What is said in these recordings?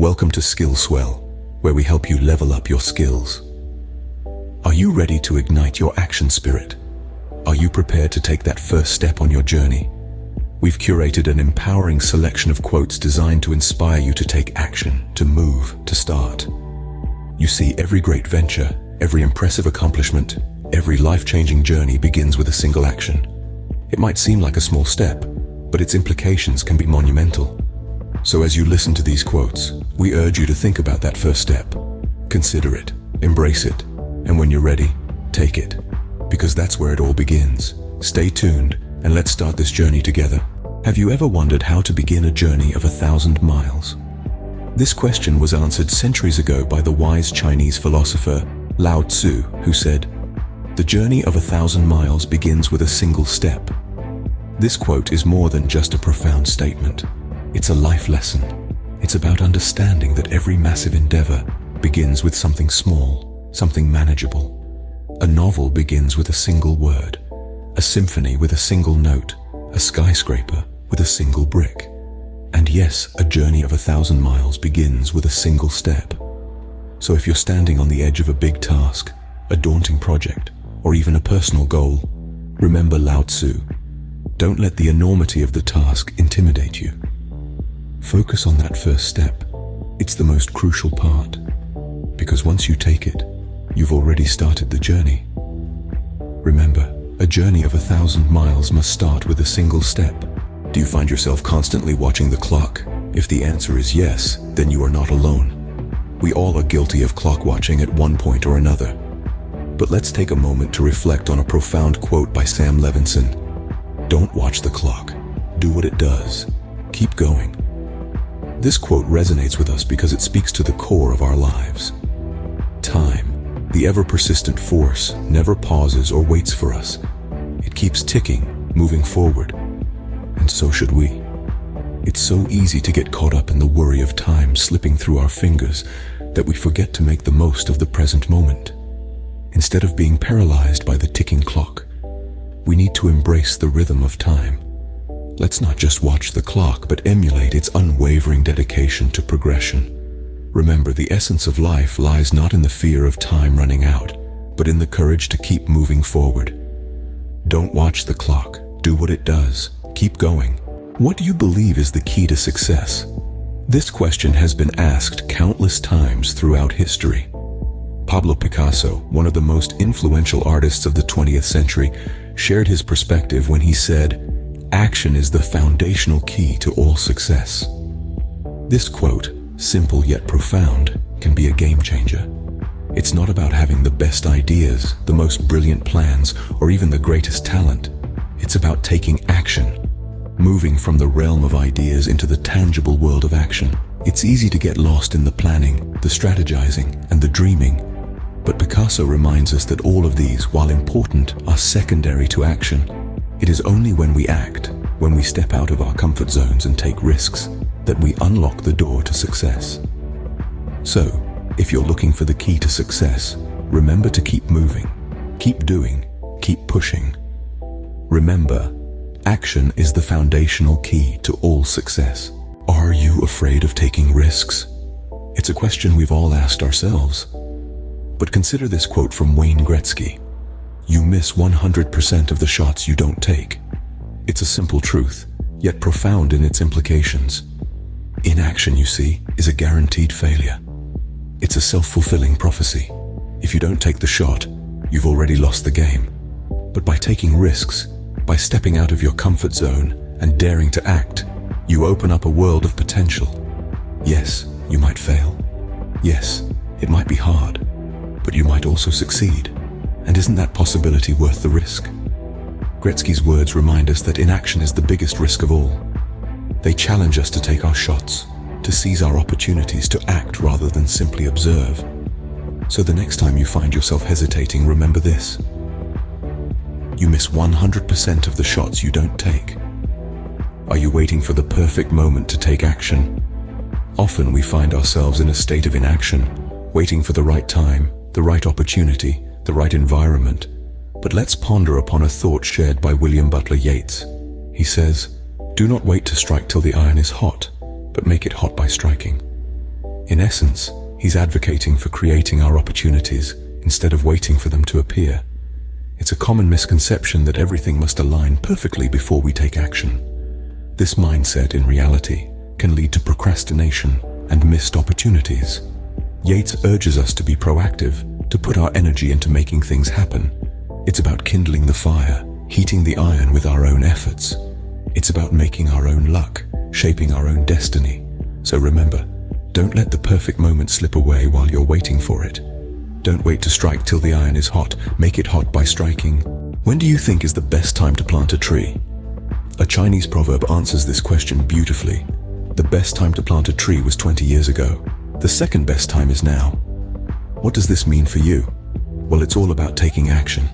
Welcome to Skill Swell, where we help you level up your skills. Are you ready to ignite your action spirit? Are you prepared to take that first step on your journey? We've curated an empowering selection of quotes designed to inspire you to take action, to move, to start. You see, every great venture, every impressive accomplishment, every life-changing journey begins with a single action. It might seem like a small step, but its implications can be monumental. So as you listen to these quotes, we urge you to think about that first step. Consider it, embrace it, and when you're ready, take it. Because that's where it all begins. Stay tuned, and let's start this journey together. Have you ever wondered how to begin a journey of 1,000 miles? This question was answered centuries ago by the wise Chinese philosopher Lao Tzu, who said, "The journey of 1,000 miles begins with a single step." This quote is more than just a profound statement. It's a life lesson. It's about understanding that every massive endeavor begins with something small, something manageable. A novel begins with a single word, a symphony with a single note, a skyscraper with a single brick. And yes, a journey of 1,000 miles begins with a single step. So if you're standing on the edge of a big task, a daunting project, or even a personal goal, remember Lao Tzu. Don't let the enormity of the task intimidate you. Focus on that first step. It's the most crucial part, because once you take it, you've already started the journey. Remember, a journey of 1,000 miles must start with a single step. Do you find yourself constantly watching the clock? If the answer is yes, then you are not alone. We all are guilty of clock watching at one point or another. But let's take a moment to reflect on a profound quote by Sam Levenson. Don't watch the clock. Do what it does. Keep going. This quote resonates with us because it speaks to the core of our lives. Time, the ever-persistent force, never pauses or waits for us. It keeps ticking, moving forward. And so should we. It's so easy to get caught up in the worry of time slipping through our fingers that we forget to make the most of the present moment. Instead of being paralyzed by the ticking clock, we need to embrace the rhythm of time. Let's not just watch the clock, but emulate its unwavering dedication to progression. Remember, the essence of life lies not in the fear of time running out, but in the courage to keep moving forward. Don't watch the clock. Do what it does. Keep going. What do you believe is the key to success? This question has been asked countless times throughout history. Pablo Picasso, one of the most influential artists of the 20th century, shared his perspective when he said, "Action is the foundational key to all success." This quote, simple yet profound, can be a game changer. It's not about having the best ideas, the most brilliant plans, or even the greatest talent. It's about taking action, moving from the realm of ideas into the tangible world of action. It's easy to get lost in the planning, the strategizing, and the dreaming. But Picasso reminds us that all of these, while important, are secondary to action. It is only when we act, when we step out of our comfort zones and take risks, that we unlock the door to success. So, if you're looking for the key to success, remember to keep moving, keep doing, keep pushing. Remember, action is the foundational key to all success. Are you afraid of taking risks? It's a question we've all asked ourselves. But consider this quote from Wayne Gretzky. You miss 100% of the shots you don't take. It's a simple truth, yet profound in its implications. Inaction, you see, is a guaranteed failure. It's a self-fulfilling prophecy. If you don't take the shot, you've already lost the game. But by taking risks, by stepping out of your comfort zone and daring to act, you open up a world of potential. Yes, you might fail. Yes, it might be hard, but you might also succeed. And isn't that possibility worth the risk? Gretzky's words remind us that inaction is the biggest risk of all. They challenge us to take our shots, to seize our opportunities, to act rather than simply observe. So the next time you find yourself hesitating, remember this. You miss 100% of the shots you don't take. Are you waiting for the perfect moment to take action? Often we find ourselves in a state of inaction, waiting for the right time, the right opportunity, the right environment. But let's ponder upon a thought shared by Butler Yeats. He says, "Do not wait to strike till the iron is hot, but make it hot by striking." In essence, he's advocating for creating our opportunities instead of waiting for them to appear. It's a common misconception that everything must align perfectly before we take action. This mindset, in reality, can lead to procrastination and missed opportunities. Yeats urges us to be proactive, to put our energy into making things happen. It's about kindling the fire, heating the iron with our own efforts. It's about making our own luck, shaping our own destiny. So remember, don't let the perfect moment slip away while you're waiting for it. Don't wait to strike till the iron is hot. Make it hot by striking. When do you think is the best time to plant a tree? A Chinese proverb answers this question beautifully. The best time to plant a tree was 20 years ago. The second best time is now. What does this mean for you? Well, it's all about taking action.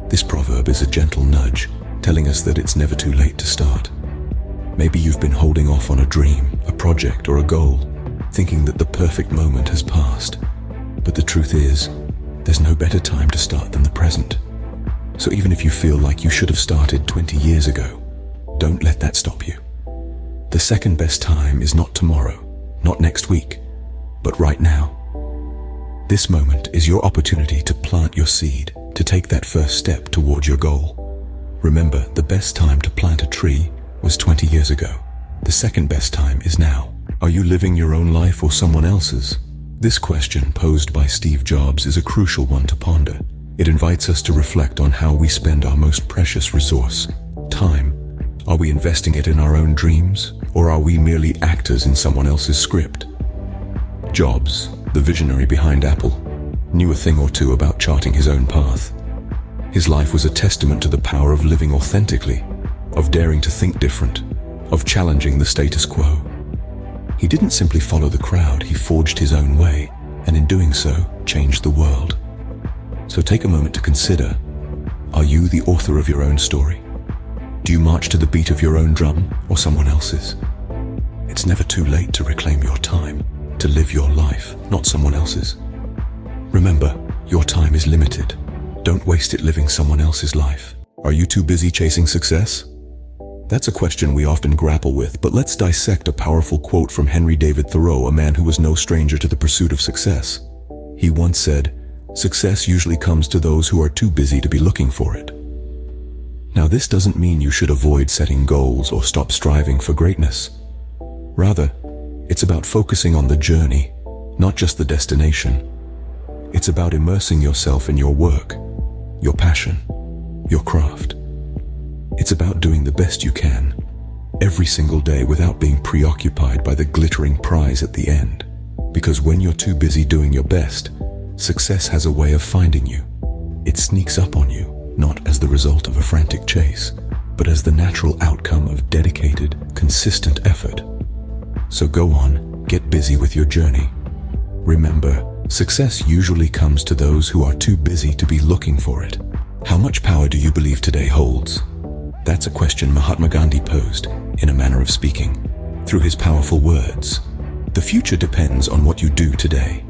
This proverb is a gentle nudge, telling us that it's never too late to start. Maybe you've been holding off on a dream, a project, or a goal, thinking that the perfect moment has passed. But the truth is, there's no better time to start than the present. So even if you feel like you should have started 20 years ago, don't let that stop you. The second best time is not tomorrow, not next week, but right now. This moment is your opportunity to plant your seed, to take that first step towards your goal. Remember, the best time to plant a tree was 20 years ago. The second best time is now. Are you living your own life or someone else's? This question, posed by Steve Jobs, is a crucial one to ponder. It invites us to reflect on how we spend our most precious resource, time. Are we investing it in our own dreams, or are we merely actors in someone else's script? Jobs, the visionary behind Apple, knew a thing or two about charting his own path. His life was a testament to the power of living authentically, of daring to think different, of challenging the status quo. He didn't simply follow the crowd, he forged his own way, and in doing so, changed the world. So take a moment to consider, are you the author of your own story? Do you march to the beat of your own drum or someone else's? It's never too late to reclaim your time, to live your life, not someone else's. Remember, your time is limited. Don't waste it living someone else's life. Are you too busy chasing success? That's a question we often grapple with, but let's dissect a powerful quote from Henry David Thoreau, a man who was no stranger to the pursuit of success. He once said, "Success usually comes to those who are too busy to be looking for it." Now, this doesn't mean you should avoid setting goals or stop striving for greatness. Rather, it's about focusing on the journey, not just the destination. It's about immersing yourself in your work, your passion, your craft. It's about doing the best you can, every single day, without being preoccupied by the glittering prize at the end. Because when you're too busy doing your best, success has a way of finding you. It sneaks up on you, not as the result of a frantic chase, but as the natural outcome of dedicated, consistent effort. So go on, get busy with your journey. Remember, success usually comes to those who are too busy to be looking for it. How much power do you believe today holds? That's a question Mahatma Gandhi posed, in a manner of speaking, through his powerful words. The future depends on what you do today.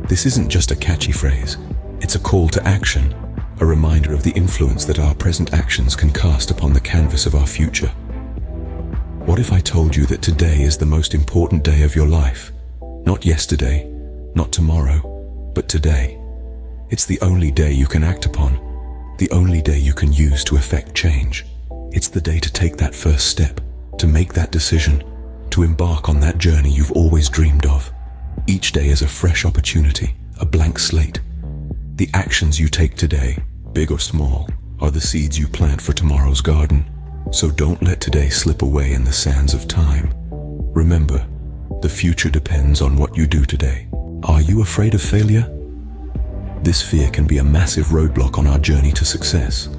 This isn't just a catchy phrase, it's a call to action, a reminder of the influence that our present actions can cast upon the canvas of our future. What if I told you that today is the most important day of your life? Not yesterday, not tomorrow, but today. It's the only day you can act upon, the only day you can use to effect change. It's the day to take that first step, to make that decision, to embark on that journey you've always dreamed of. Each day is a fresh opportunity, a blank slate. The actions you take today, big or small, are the seeds you plant for tomorrow's garden. So don't let today slip away in the sands of time. Remember, the future depends on what you do today. Are you afraid of failure? This fear can be a massive roadblock on our journey to success.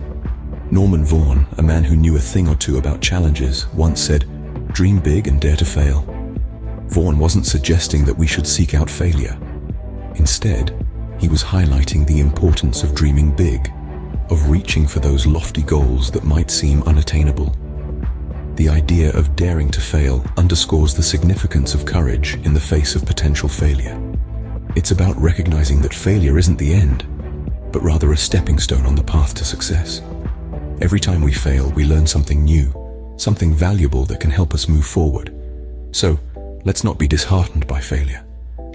Vaughan, a man who knew a thing or two about challenges, once said, "Dream big and dare to fail." Vaughan wasn't suggesting that we should seek out failure. Instead, he was highlighting the importance of dreaming big, of reaching for those lofty goals that might seem unattainable. The idea of daring to fail underscores the significance of courage in the face of potential failure. It's about recognizing that failure isn't the end, but rather a stepping stone on the path to success. Every time we fail, we learn something new, something valuable that can help us move forward. So, let's not be disheartened by failure.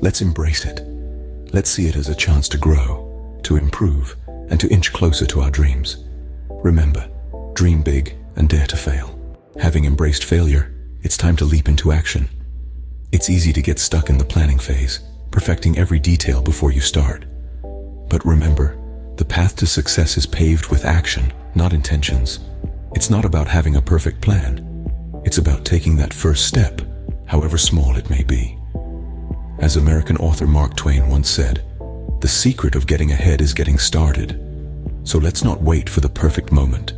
Let's embrace it. Let's see it as a chance to grow, to improve, and to inch closer to our dreams. Remember, dream big and dare to fail. Having embraced failure, it's time to leap into action. It's easy to get stuck in the planning phase, perfecting every detail before you start. But remember, the path to success is paved with action, not intentions. It's not about having a perfect plan. It's about taking that first step, however small it may be. As American author Mark Twain once said, "The secret of getting ahead is getting started." So let's not wait for the perfect moment.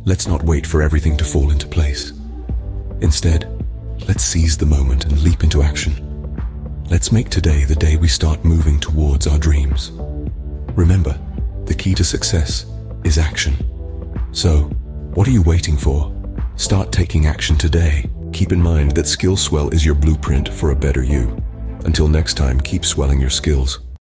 Let's not wait for everything to fall into place. Instead, let's seize the moment and leap into action. Let's make today the day we start moving towards our dreams. Remember, the key to success is action. So, what are you waiting for? Start taking action today. Keep in mind that Skill Swell is your blueprint for a better you. Until next time, keep swelling your skills.